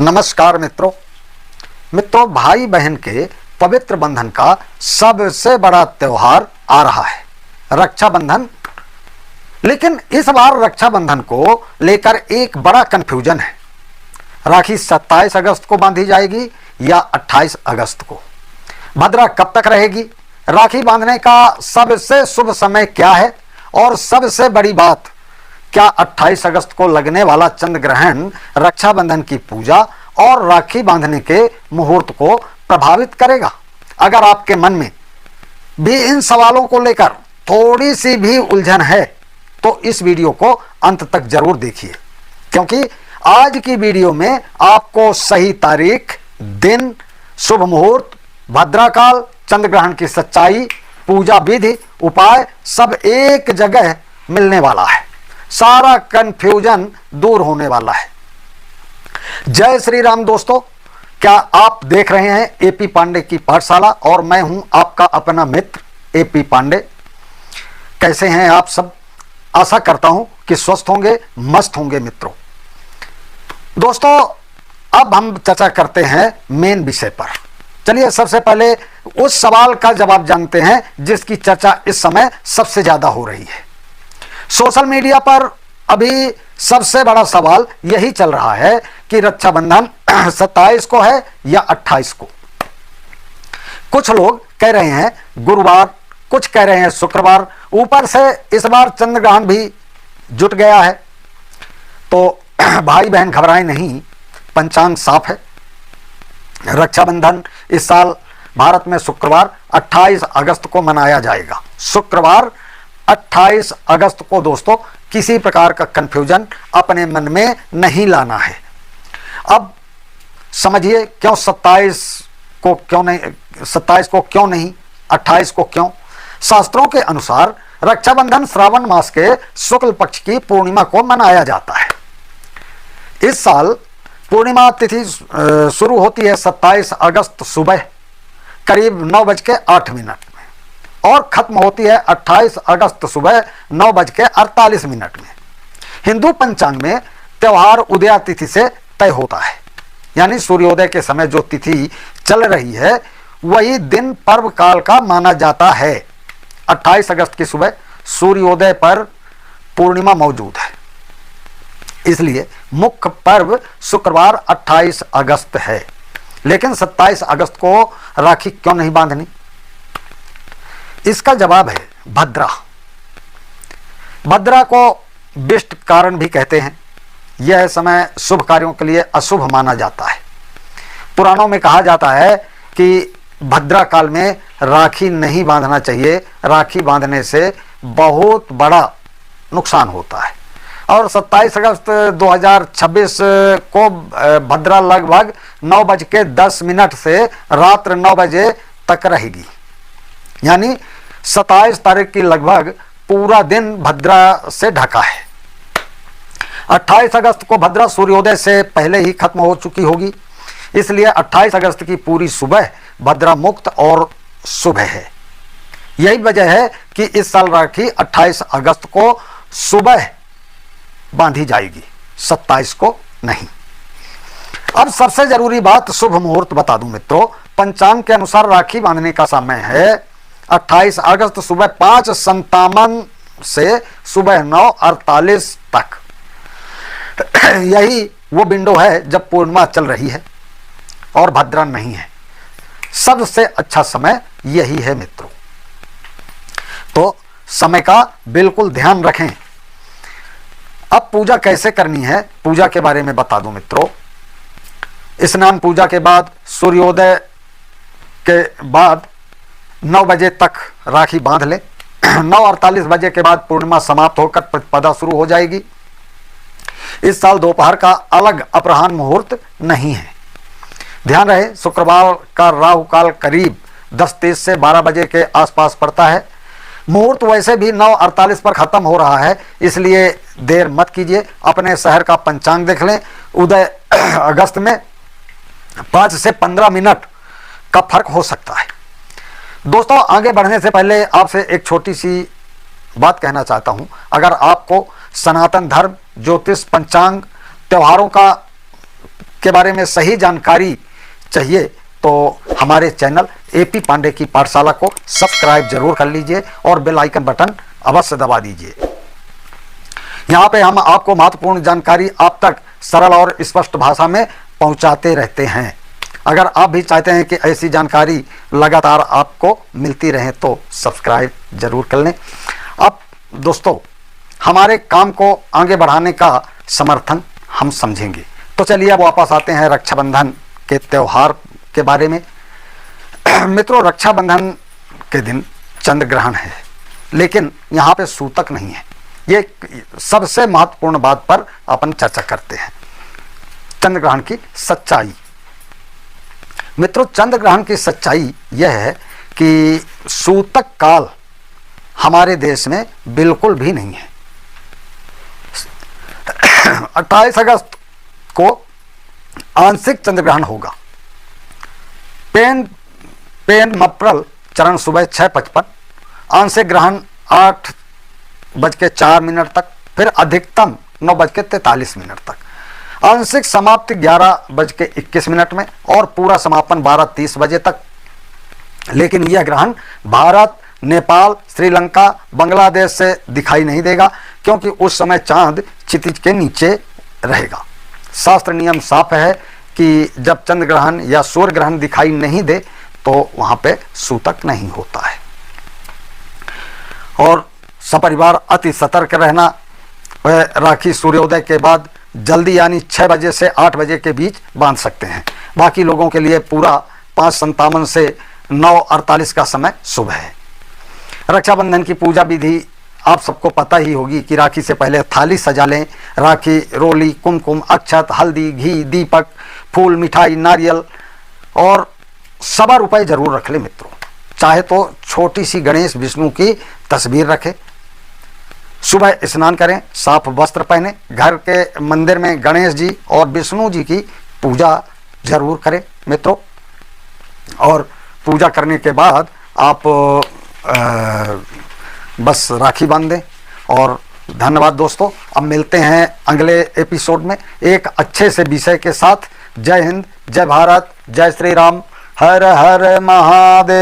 नमस्कार मित्रों, भाई बहन के पवित्र बंधन का सबसे बड़ा त्योहार आ रहा है, रक्षाबंधन। लेकिन इस बार रक्षाबंधन को लेकर एक बड़ा कंफ्यूजन है। राखी 27 अगस्त को बांधी जाएगी या 28 अगस्त को? भद्रा कब तक रहेगी? राखी बांधने का सबसे शुभ समय क्या है? और सबसे बड़ी बात, क्या 28 अगस्त को लगने वाला चंद्र ग्रहण रक्षाबंधन की पूजा और राखी बांधने के मुहूर्त को प्रभावित करेगा? अगर आपके मन में भी इन सवालों को लेकर थोड़ी सी भी उलझन है तो इस वीडियो को अंत तक जरूर देखिए, क्योंकि आज की वीडियो में आपको सही तारीख, दिन, शुभ मुहूर्त, भद्राकाल, चंद्र ग्रहण की सच्चाई, पूजा विधि, उपाय सब एक जगह मिलने वाला है। सारा कंफ्यूजन दूर होने वाला है। जय श्री राम दोस्तों, क्या आप देख रहे हैं एपी पांडे की पाठशाला और मैं हूं आपका अपना मित्र एपी पांडे। कैसे हैं आप सब? आशा करता हूं कि स्वस्थ होंगे, मस्त होंगे मित्रों। दोस्तों, अब हम चर्चा करते हैं मेन विषय पर। चलिए सबसे पहले उस सवाल का जवाब जानते हैं जिसकी चर्चा इस समय सबसे ज्यादा हो रही है। सोशल मीडिया पर अभी सबसे बड़ा सवाल यही चल रहा है कि रक्षाबंधन 27 को है या 28 को। कुछ लोग कह रहे हैं गुरुवार, कुछ कह रहे हैं शुक्रवार। ऊपर से इस बार चंद्र ग्रहण भी जुट गया है, तो भाई बहन घबराएं नहीं, पंचांग साफ है। रक्षाबंधन इस साल भारत में शुक्रवार 28 अगस्त को मनाया जाएगा। शुक्रवार 28 अगस्त को दोस्तों किसी प्रकार का कंफ्यूजन अपने मन में नहीं लाना है। अब समझिए क्यों 27 को क्यों नहीं, 27 को क्यों नहीं, 28 को क्यों? शास्त्रों के अनुसार रक्षाबंधन श्रावण मास के शुक्ल पक्ष की पूर्णिमा को मनाया जाता है। इस साल पूर्णिमा तिथि शुरू होती है 27 अगस्त सुबह करीब 9:08 में और खत्म होती है 28 अगस्त सुबह 9:48 में। हिंदू पंचांग में त्योहार उदया तिथि से तय होता है, यानी सूर्योदय के समय जो तिथि चल रही है वही दिन पर्व काल का माना जाता है। 28 अगस्त की सुबह सूर्योदय पर पूर्णिमा मौजूद है, इसलिए मुख्य पर्व शुक्रवार 28 अगस्त है। लेकिन 27 अगस्त को राखी क्यों नहीं बांधनी? इसका जवाब है भद्रा। भद्रा को विष्ट कारण भी कहते हैं। यह समय शुभ कार्यों के लिए अशुभ माना जाता है। पुराणों में कहा जाता है कि भद्रा काल में राखी नहीं बांधना चाहिए, राखी बांधने से बहुत बड़ा नुकसान होता है। और 27 अगस्त 2026 को भद्रा लगभग 9:10 से रात्र 9 बजे तक रहेगी, यानी 27 तारीख की लगभग पूरा दिन भद्रा से ढका है। 28 अगस्त को भद्रा सूर्योदय से पहले ही खत्म हो चुकी होगी, इसलिए 28 अगस्त की पूरी सुबह भद्रा मुक्त और शुभ है। यही वजह है कि इस साल राखी 28 अगस्त को सुबह बांधी जाएगी, 27 को नहीं। अब सबसे जरूरी बात, शुभ मुहूर्त बता दूं मित्रों। पंचांग के अनुसार राखी बांधने का समय है 28 अगस्त सुबह 5:57 से सुबह 9:48 तक। यही वो विंडो है जब पूर्णिमा चल रही है और भद्रा नहीं है। सबसे अच्छा समय यही है मित्रों, तो समय का बिल्कुल ध्यान रखें। अब पूजा कैसे करनी है, पूजा के बारे में बता दूं मित्रों। स्नान पूजा के बाद सूर्योदय के बाद 9 बजे तक राखी बांध ले। 9:48 बजे के बाद पूर्णिमा समाप्त होकर प्रतिपदा शुरू हो जाएगी। इस साल दोपहर का अलग अपराह्न मुहूर्त नहीं है। ध्यान रहे, शुक्रवार का राहु काल करीब 10:30 से 12 बजे के आसपास पड़ता है। मुहूर्त वैसे भी 9:48 पर खत्म हो रहा है, इसलिए देर मत कीजिए। अपने शहर का पंचांग देख लें। उदय अगस्त में 5 से 15 मिनट का फर्क हो सकता है। दोस्तों, आगे बढ़ने से पहले आपसे एक छोटी सी बात कहना चाहता हूं। अगर आपको सनातन धर्म, ज्योतिष, पंचांग, त्योहारों का के बारे में सही जानकारी चाहिए तो हमारे चैनल एपी पांडे की पाठशाला को सब्सक्राइब जरूर कर लीजिए और बेल आइकन बटन अवश्य दबा दीजिए। यहाँ पे हम आपको महत्वपूर्ण जानकारी आप तक सरल और स्पष्ट भाषा में पहुँचाते रहते हैं। अगर आप भी चाहते हैं कि ऐसी जानकारी लगातार आपको मिलती रहे तो सब्सक्राइब जरूर कर लें। अब दोस्तों, हमारे काम को आगे बढ़ाने का समर्थन हम समझेंगे। तो चलिए अब वापस आते हैं रक्षाबंधन के त्यौहार के बारे में। मित्रों, रक्षाबंधन के दिन चंद्र ग्रहण है, लेकिन यहाँ पे सूतक नहीं है। ये सबसे महत्वपूर्ण बात पर अपन चर्चा करते हैं, चंद्र ग्रहण की सच्चाई। मित्रों, चंद्र ग्रहण की सच्चाई यह है कि सूतक काल हमारे देश में बिल्कुल भी नहीं है। 28 अगस्त को आंशिक चंद्र ग्रहण होगा। पेन मप्रल चरण सुबह 6:55, आंशिक ग्रहण 8:04 तक, फिर अधिकतम 9:43 तक, आंशिक समाप्ति 11:21 में और पूरा समापन 12:30 बजे तक। लेकिन यह ग्रहण भारत, नेपाल, श्रीलंका, बांग्लादेश से दिखाई नहीं देगा, क्योंकि उस समय चांद क्षितिज के नीचे रहेगा। शास्त्र नियम साफ है कि जब चंद्र ग्रहण या सूर्य ग्रहण दिखाई नहीं दे तो वहां पे सूतक नहीं होता है। और सपरिवार अति सतर्क रहना। वह राखी सूर्योदय के बाद जल्दी यानी 6 बजे से 8 बजे के बीच बांध सकते हैं। बाकी लोगों के लिए पूरा 5:57 से 9:48 का समय शुभ है। रक्षाबंधन की पूजा विधि आप सबको पता ही होगी कि राखी से पहले थाली सजा लें। राखी, रोली, कुमकुम, अक्षत, हल्दी, घी, दीपक, फूल, मिठाई, नारियल और ₹1 जरूर रख लें मित्रों। चाहे तो छोटी सी गणेश विष्णु की तस्वीर रखें। सुबह स्नान करें, साफ वस्त्र पहने, घर के मंदिर में गणेश जी और विष्णु जी की पूजा जरूर करें मित्रों। और पूजा करने के बाद आप बस राखी बांध दें। और धन्यवाद दोस्तों। अब मिलते हैं अगले एपिसोड में एक अच्छे से विषय के साथ। जय हिंद, जय भारत, जय श्री राम, हर हर महादेव।